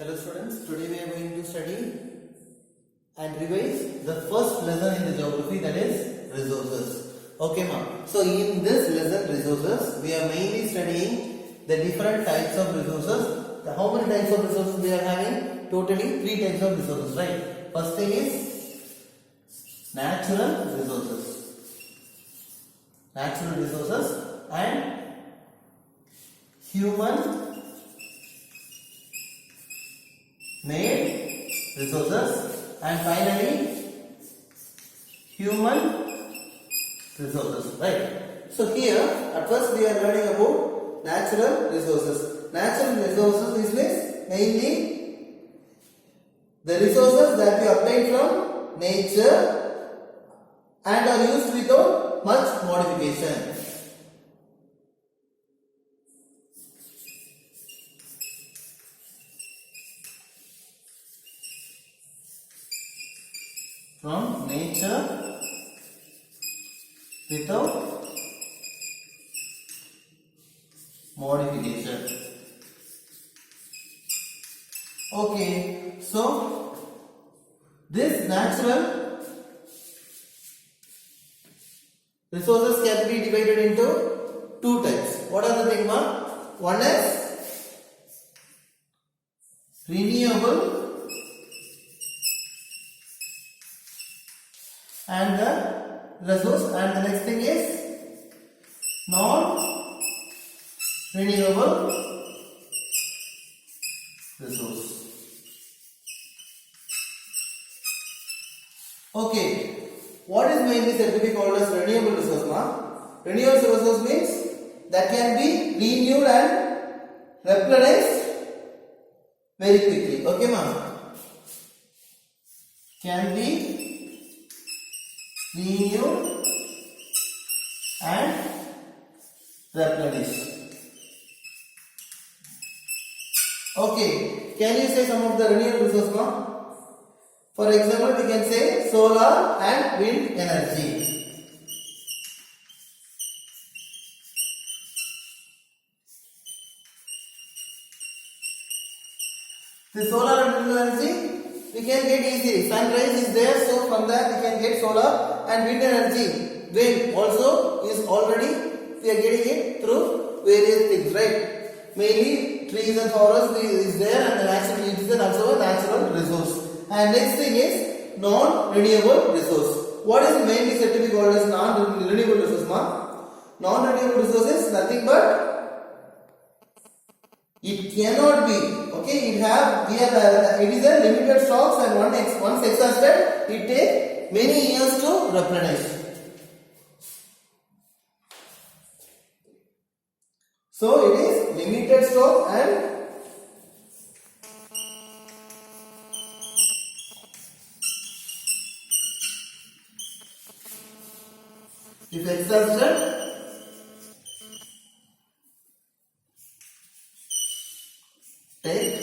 Hello students, today we are going to study and revise the first lesson in the geography, that is resources. Okay ma'am. So in this lesson resources, we are mainly studying the different types of resources. How many types of resources we are having? Totally 3 types of resources, right? First thing is natural resources. Natural resources and human made resources, and finally human resources, right? So here at first we are learning about natural resources. Natural resources is mainly the resources that we obtain from nature and are used without much modification. From nature without modification. Okay, so this natural resources can be divided into 2 types. What are the things, ma'am? One is renewable and the resource, and the next thing is non-renewable resource. Okay, what is mainly said to be called as renewable resource, ma'am? Renewable resource means that can be renewed and replenished very quickly. Okay, ma'am? Can be renewed and replenished. Okay, can you say some of the renewable resources, ma'am? For example, we can say solar and wind energy. The solar and wind energy we can get easily. Sun rays is there, so from that we can get solar and wind energy. Wind also is already we are getting it through various things, right? Mainly trees and forests is there, and the natural it is also a natural resource. And next thing is non-renewable resource. What is mainly said to be called as non-renewable resource, ma'am? Non-renewable resource is nothing but it cannot be. Okay, it is a limited stocks, and once exhausted, it takes many years to replenish. So it is limited stock and if exhausted, take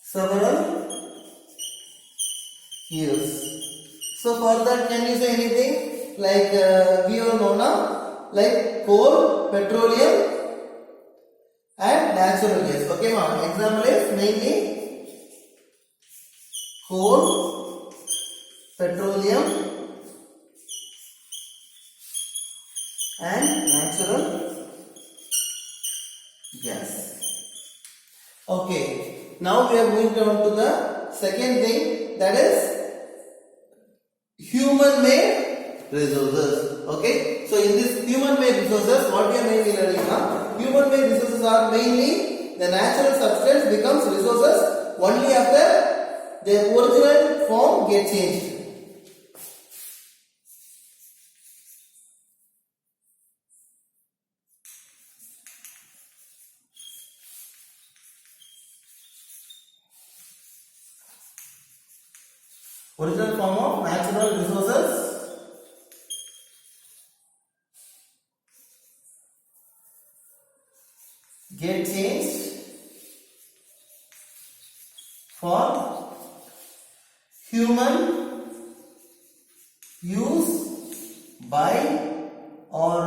several years. So for that, can you say anything like we all know now, like coal, petroleum, and natural gas. Okay, ma'am. Example is mainly coal, petroleum, and natural gas. Okay, now we are moving on to the second thing, that is human made resources. Okay, so in this human made resources, what we are mainly learning now, human made resources are mainly the natural substance becomes resources only after their original form gets changed. Original form of natural resources get changed for human use by or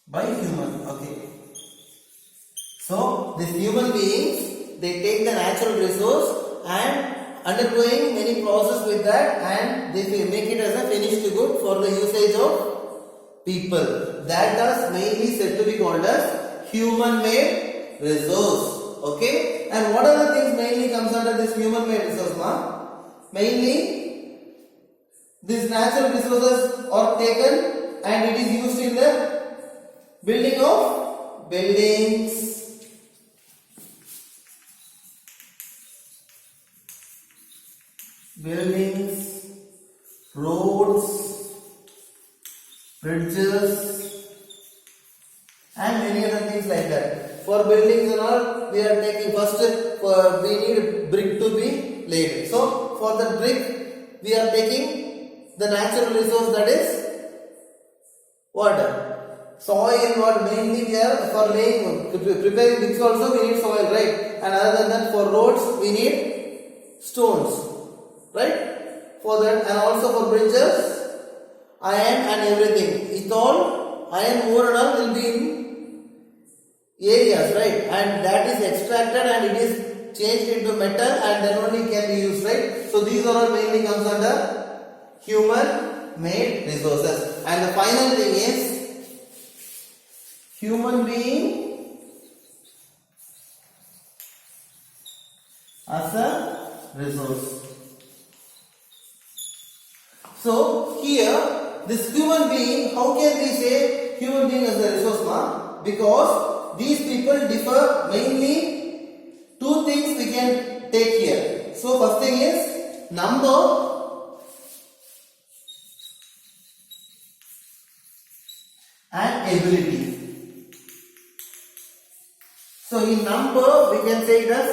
by human. Okay. So these human beings, they take the natural resource and undergoing many process with that, and they make it as a finished good for the usage of people. That is mainly said to be called as human made resource. Okay. And what are the things mainly comes under this human made resource, ma? Mainly these natural resources are taken and it is used in the building of buildings, roads, bridges, and many other things like that. For buildings and all, we are taking first, we need brick to be laid. So for the brick, we are taking the natural resource, that is water, soil. What mainly we are for laying, preparing bricks also we need soil, right? And other than that, for roads we need stones, right? For that, and also for bridges, iron and everything. It all iron ore and all will be in areas, right? And that is extracted and it is changed into metal and then only can be used, right? So these are all mainly comes under human made resources. And the final thing is human being as a resource. So here this human being, how can we say human being as a resource, ma? Because these people differ mainly. Two things we can take here. So first thing is number and ability. So in number we can say it as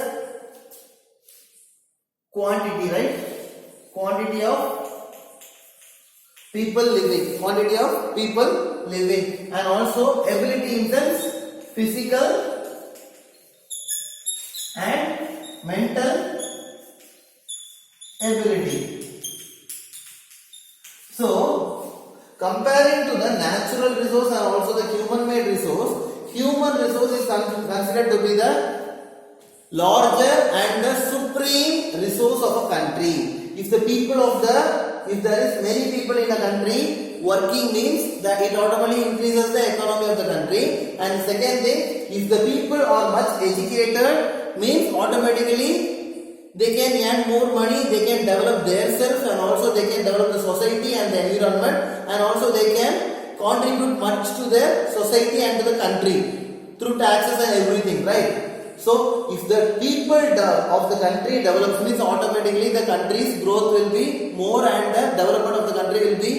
quantity, right? Quantity of people living. Quantity of people living. And also ability in sense physical and mental ability. So, comparing to the natural resource and also the human made resource is considered to be the larger and the supreme resource of a country. If there is many people in a country, working means that it automatically increases the economy of the country. And second thing, if the people are much educated, means automatically they can earn more money, they can develop themselves and also they can develop the society and the environment, and also they can contribute much to their society and to the country through taxes and everything, right? So if the people of the country develops, means automatically the country's growth will be more and the development of the country will be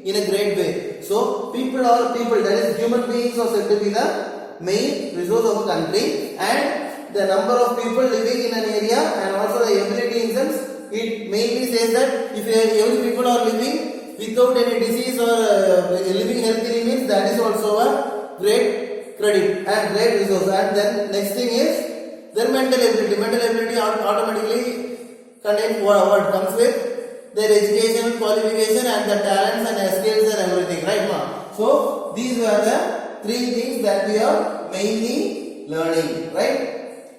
in a great way. So people, that is human beings, are said to be the main resource of a country, and the number of people living in an area and also the ability in sense, it mainly says that if every people are living without any disease or living healthily, means that is also a great credit and great resource. And then next thing is their mental ability. Mental ability automatically contains what comes with their education, qualification and the talents and skills and everything, right, ma? So these were the three things that we are mainly learning, right?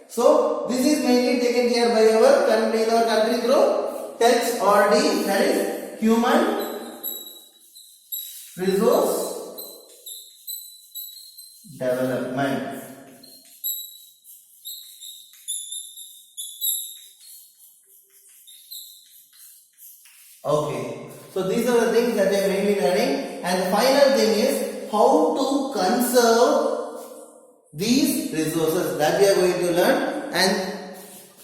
So this is mainly taken care by our country through HRD, that is human resource development. Okay, so these are the things that we are mainly learning, and the final thing is how to conserve these resources that we are going to learn. And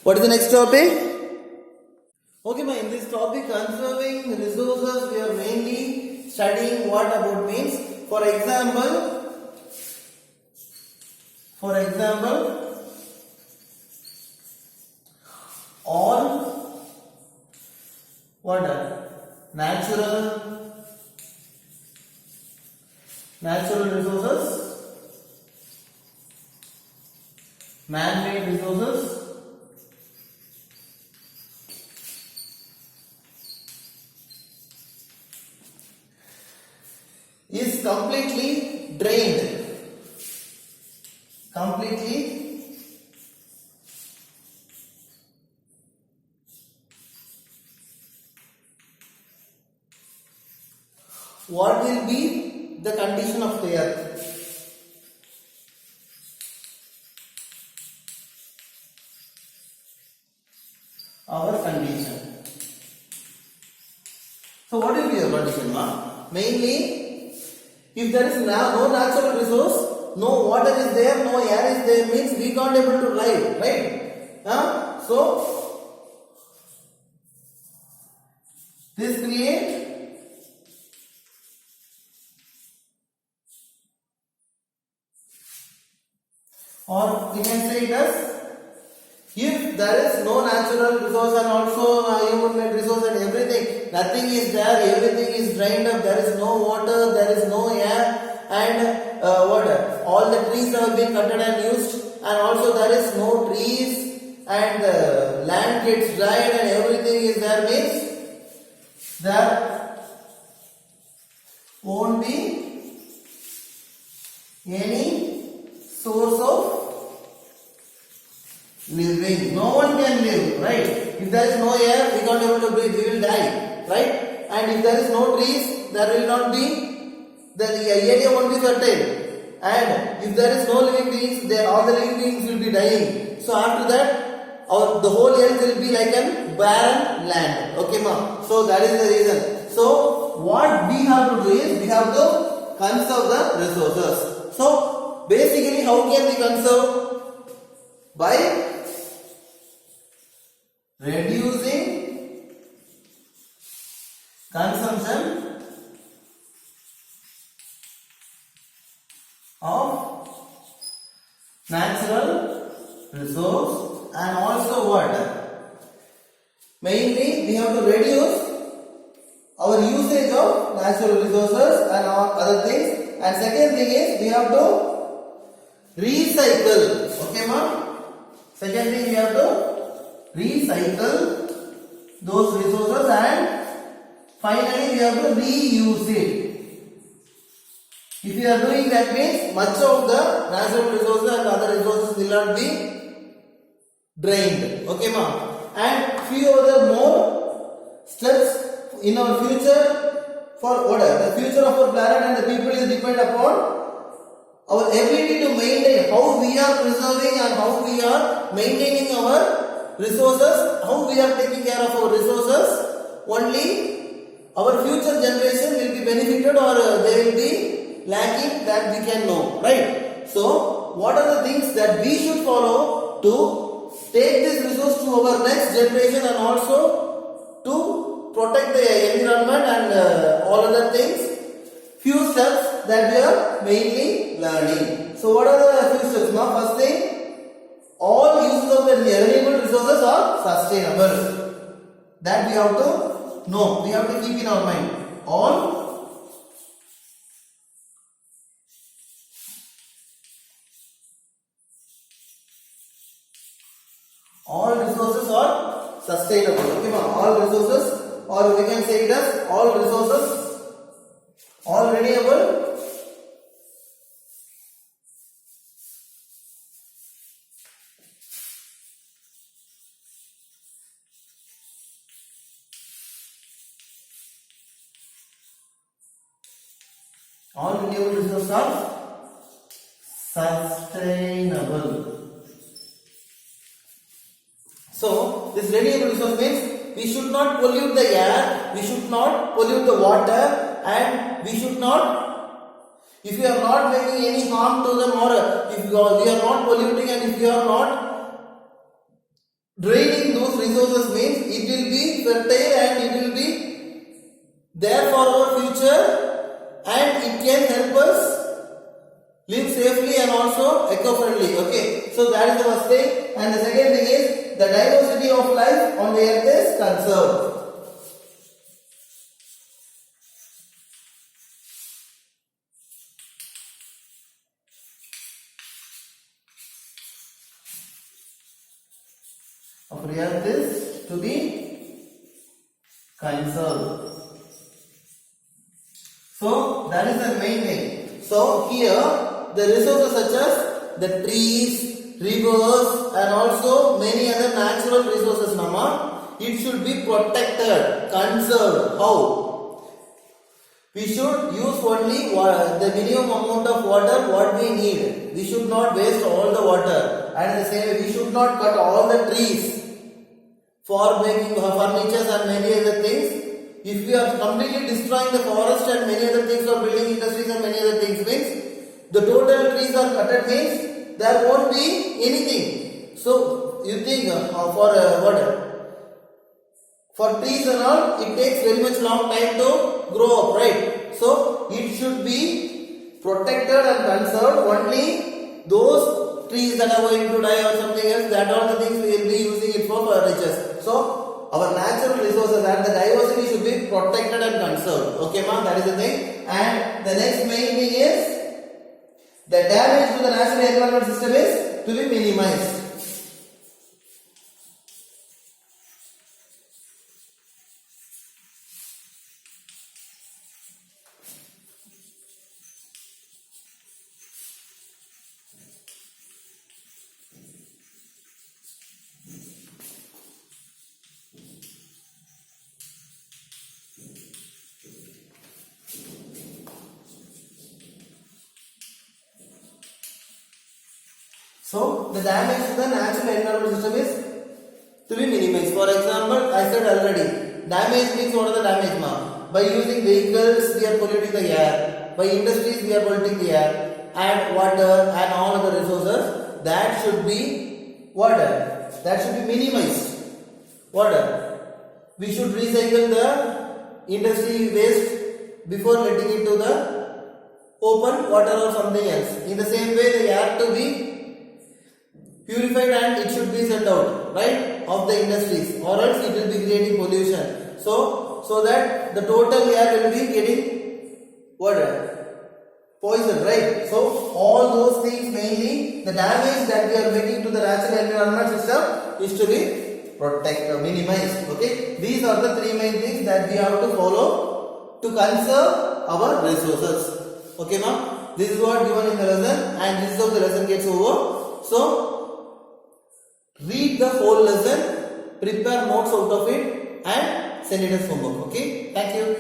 what is the next topic? Okay, in this topic conserving resources, we are mainly studying what about means. For example, all what natural resources, man-made resources, is completely drained. completely what will be the condition of the earth? Our condition. So what will be your condition, ma? Mainly, if there is no natural resource, no water is there, no air is there, means we can't able to live, right? So this create or we can say it as, if there is no natural resource and also human made resource and everything, nothing is there, everything is drained up, there is no water, there is no air, and what? All the trees have been cut and used, and also there is no trees, and land gets dried and everything is there, means there won't be any source of living. No one can live, right? If there is no air, we can't able to breathe, we will die, right? And if there is no trees, there will not be, the area won't be fertile. And if there is no living beings, then all the living beings will be dying. So after that, the whole earth will be like a barren land. Okay, ma? So that is the reason. So what we have to do is, we have to conserve the resources. So basically, how can we conserve? By reducing consumption of natural resource, and also what? Mainly we have to reduce our usage of natural resources and other things. And second thing is, we have to recycle. Okay, ma? Second thing, we have to recycle those resources, and finally we have to reuse it. If you are doing that, means much of the natural resources and other resources will not be drained. Okay, ma? And few other more steps in our future for order. The future of our planet and the people is depend upon our ability to maintain, how we are preserving and how we are maintaining our resources, how we are taking care of our resources. Only our future generation will be benefited, or they will be lacking, that we can know, right? So what are the things that we should follow to take this resource to our next generation, and also to protect the environment and all other things? Few steps that we are mainly learning. So what are the few steps? Now first thing, all uses of the renewable resources are sustainable. That we have to know. We have to keep in our mind. All resources are sustainable. Okay, all resources, or we can say it as all resources, all renewable, resources are sustainable. So this renewable resource means we should not pollute the air, we should not pollute the water, and we should not, if we are not making any harm to them, or if we are not polluting, and if we are not draining those resources, means it will be fertile and it will be there for our future, and it can help us live safely and also eco-friendly. Okay, so that is the first thing. And the second thing is, the diversity of life on the earth is conserved. Of the earth is to be conserved. So that is the main thing. So here the resources such as the trees, rivers and also many other natural resources, Mama. It should be protected, conserved. How? We should use only the minimum amount of water what we need. We should not waste all the water. And the same way, we should not cut all the trees for making furniture and many other things. If we are completely destroying the forest and many other things for building industries and many other things, means the total trees are cut means there won't be anything. So you think for trees and all, it takes very much long time to grow up, right? So it should be protected and conserved. Only those trees that are going to die or something else, that all the things we will be using it for furniture. So our natural resources and the diversity should be protected and conserved. Okay, ma'am, that is the thing. And the next main thing is the damage to the natural environment system is to be minimized. So the damage to the natural environment system is to be minimized. For example, I said already, damage means what are the damage, ma'am? By using vehicles, we are polluting the air. By industries, we are polluting the air. And water and all other resources, that should be water. That should be minimized. Water. We should recycle the industry waste before letting it to the open water or something else. In the same way, the air to be purified and it should be sent out, right, of the industries, or else it will be creating pollution. So that the total air will be getting water, poison, right? So all those things, mainly the damage that we are making to the natural environment system is to be protected, minimized. Okay, these are the three main things that we have to follow to conserve our resources. Okay, ma'am, this is what given in the lesson, and this is how the lesson gets over. So read the whole lesson, prepare notes out of it and send it as homework. Okay, thank you.